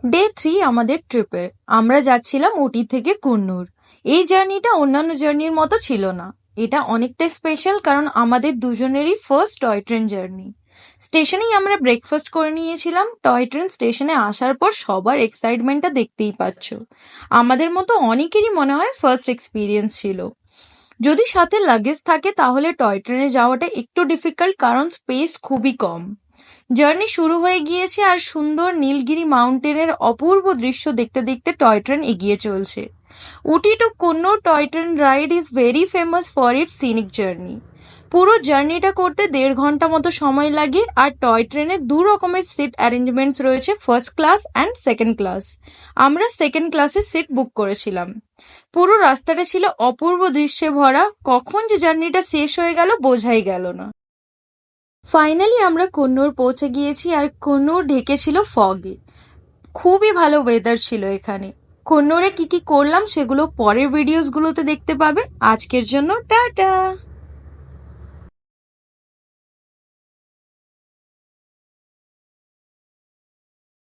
Day 3 আমাদের ট্রিপের। আমরা যাচ্ছিলাম উটি থেকে কুন্নুর। এই জার্নিটা অন্যান্য জার্নির মতো ছিল না। এটা অনেকটাই স্পেশাল কারণ আমাদের দুজনেরই ফার্স্ট টয় ট্রেন জার্নি। স্টেশনেই আমরা ব্রেকফাস্ট করে নিয়েছিলাম। টয় ট্রেন স্টেশনে আসার পর সবার এক্সাইটমেন্টটা দেখতেই পাচ্ছ। আমাদের মতো অনেকেরই মনে হয় ফার্স্ট এক্সপিরিয়েন্স ছিল। যদি সাথে লাগেজ থাকে তাহলে টয় ট্রেনে যাওয়াটা একটু ডিফিকাল্ট কারণ স্পেস খুবই কম। জার্নি শুরু হয়ে গিয়েছে আর সুন্দর নীলগিরি মাউন্টেনের অপূর্ব দৃশ্য দেখতে দেখতে টয় ট্রেন এগিয়ে চলছে। Ooty to Coonoor toy train ride is very famous for its scenic journey. পুরো জার্নিটা করতে 1.5 ঘন্টা মতো সময় লাগে আর টয় ট্রেনে 2 রকমের সিট অ্যারেঞ্জমেন্টস রয়েছে, first class and second class. আমরা সেকেন্ড ক্লাসে সিট বুক করেছিলাম। পুরো রাস্তাটা ছিল অপূর্ব দৃশ্যে ভরা, কখন যে জার্নিটা শেষ হয়ে গেল বোঝাই গেল না। ফাইনালি আমরা কুন্নুর পৌঁছে গিয়েছি আর কুন্নুর ঢেকেছিল ফগে। খুবই ভালো ওয়েদার ছিল এখানে। কুন্নুরে কি কি করলাম সেগুলো পরের ভিডিওসগুলোতে দেখতে পাবে। আজকের জন্য টাটা।